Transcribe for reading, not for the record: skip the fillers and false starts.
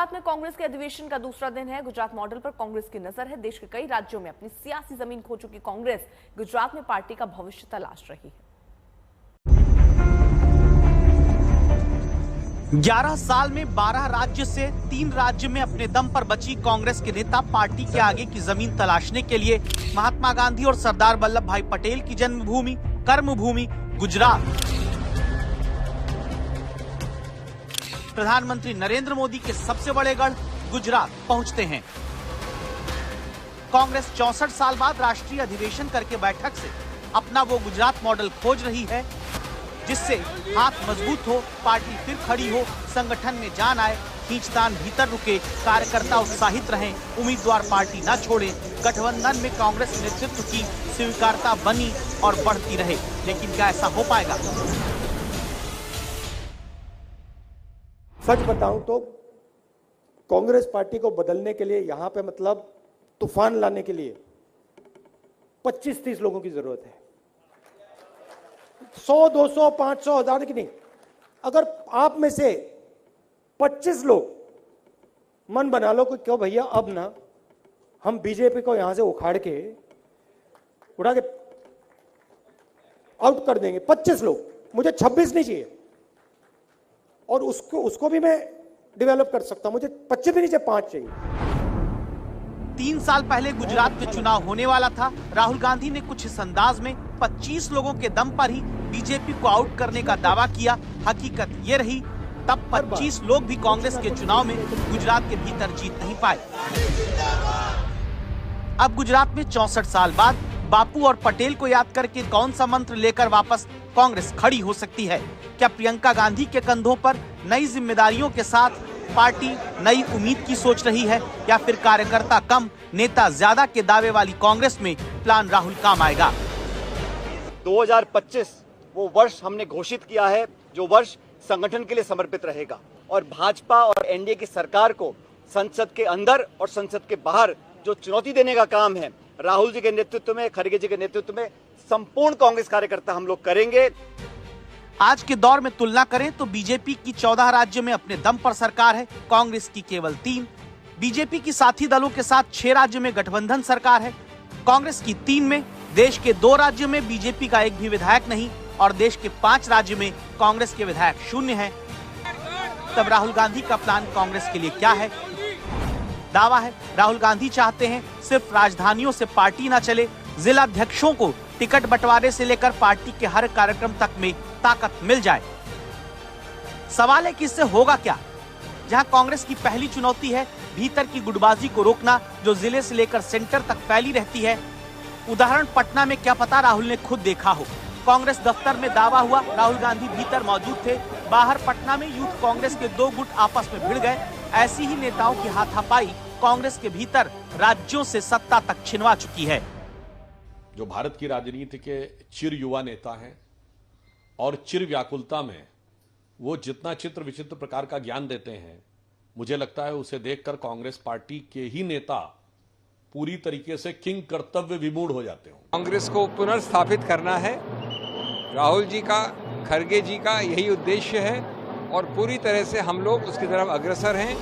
गुजरात में कांग्रेस के अधिवेशन का दूसरा दिन है। गुजरात मॉडल पर कांग्रेस की नजर है। देश के कई राज्यों में अपनी सियासी जमीन खो चुकी कांग्रेस गुजरात में पार्टी का भविष्य तलाश रही है। 11 साल में 12 राज्य से 3 राज्य में अपने दम पर बची कांग्रेस के नेता पार्टी के आगे की जमीन तलाशने के लिए महात्मा गांधी और सरदार वल्लभ भाई पटेल की जन्मभूमि कर्मभूमि गुजरात, प्रधानमंत्री नरेंद्र मोदी के सबसे बड़े गढ़ गुजरात पहुंचते हैं। कांग्रेस 64 साल बाद राष्ट्रीय अधिवेशन करके बैठक से अपना वो गुजरात मॉडल खोज रही है, जिससे हाथ मजबूत हो, पार्टी फिर खड़ी हो, संगठन में जान आए, खींचतान भीतर रुके, कार्यकर्ता उत्साहित रहें, उम्मीदवार पार्टी न छोड़े, गठबंधन में कांग्रेस नेतृत्व की स्वीकारता बनी और बढ़ती रहे। लेकिन क्या ऐसा हो पाएगा? सच बताऊं तो कांग्रेस पार्टी को बदलने के लिए यहां पे मतलब तूफान लाने के लिए 25-30 लोगों की जरूरत है। 100, 200, 500, 1000 की नहीं। अगर आप में से 25 लोग मन बना लो कि क्यों भैया अब ना हम बीजेपी को यहां से उड़ा के आउट कर देंगे। 25 लोग, मुझे 26 नहीं चाहिए, और उसको भी मैं डेवलप कर सकता हूं। मुझे 25 भी नहीं चाहिए, 5 चाहिए। 3 साल पहले गुजरात में चुनाव होने वाला था। राहुल गांधी ने कुछ इस अंदाज में 25 लोगों के दम पर ही बीजेपी को आउट करने का दावा किया। हकीकत ये रही, तब 25 लोग भी कांग्रेस के चुनाव में गुजरात के भीतर जीत नहीं पाए। अब गुजरात में 64 साल बाद बापू और पटेल को याद करके कौन सा मंत्र लेकर वापस कांग्रेस खड़ी हो सकती है? क्या प्रियंका गांधी के कंधों पर नई जिम्मेदारियों के साथ पार्टी नई उम्मीद की सोच रही है, या फिर कार्यकर्ता कम नेता ज्यादा के दावे वाली कांग्रेस में प्लान राहुल काम आएगा? 2025 वो वर्ष हमने घोषित किया है जो वर्ष संगठन के लिए समर्पित रहेगा, और भाजपा और एनडीए की सरकार को संसद के अंदर और संसद के बाहर जो चुनौती देने का काम है, राहुल जी के नेतृत्व में, खड़गे जी के नेतृत्व में संपूर्ण कांग्रेस कार्यकर्ता हम लोग करेंगे। आज के दौर में तुलना करें तो बीजेपी की 14 राज्यों में अपने दम पर सरकार है, कांग्रेस की केवल 3। बीजेपी की साथी दलों के साथ 6 राज्यों में गठबंधन सरकार है, कांग्रेस की 3 में। देश के 2 राज्यों में बीजेपी का एक भी विधायक नहीं, और देश के 5 राज्यों में कांग्रेस के विधायक 0 हैं। तब राहुल गांधी का प्लान कांग्रेस के लिए क्या है? दावा है राहुल गांधी चाहते हैं सिर्फ राजधानियों से पार्टी न चले, जिला अध्यक्षों को टिकट बंटवारे से लेकर पार्टी के हर कार्यक्रम तक में ताकत मिल जाए। सवाल है कि इससे होगा क्या? जहां कांग्रेस की पहली चुनौती है भीतर की गुटबाजी को रोकना, जो जिले से लेकर सेंटर तक फैली रहती है। उदाहरण पटना में क्या पता राहुल ने खुद देखा हो। कांग्रेस दफ्तर में दावा हुआ, राहुल गांधी भीतर मौजूद थे। बाहर पटना में यूथ कांग्रेस के 2 गुट आपस में भिड़ गए। ऐसी ही नेताओं की हाथापाई कांग्रेस के भीतर राज्यों से सत्ता तक छिनवा चुकी है। जो भारत की राजनीति के चिर युवा नेता हैं और चिर व्याकुलता में वो जितना चित्र विचित्र प्रकार का ज्ञान देते हैं, मुझे लगता है उसे देखकर कांग्रेस पार्टी के ही नेता पूरी तरीके से किंग कर्तव्य विमूढ़ हो जाते हो। कांग्रेस को पुनर्स्थापित करना है, राहुल जी का, खड़गे जी का यही उद्देश्य है, और पूरी तरह से हम लोग उसकी तरफ अग्रसर हैं।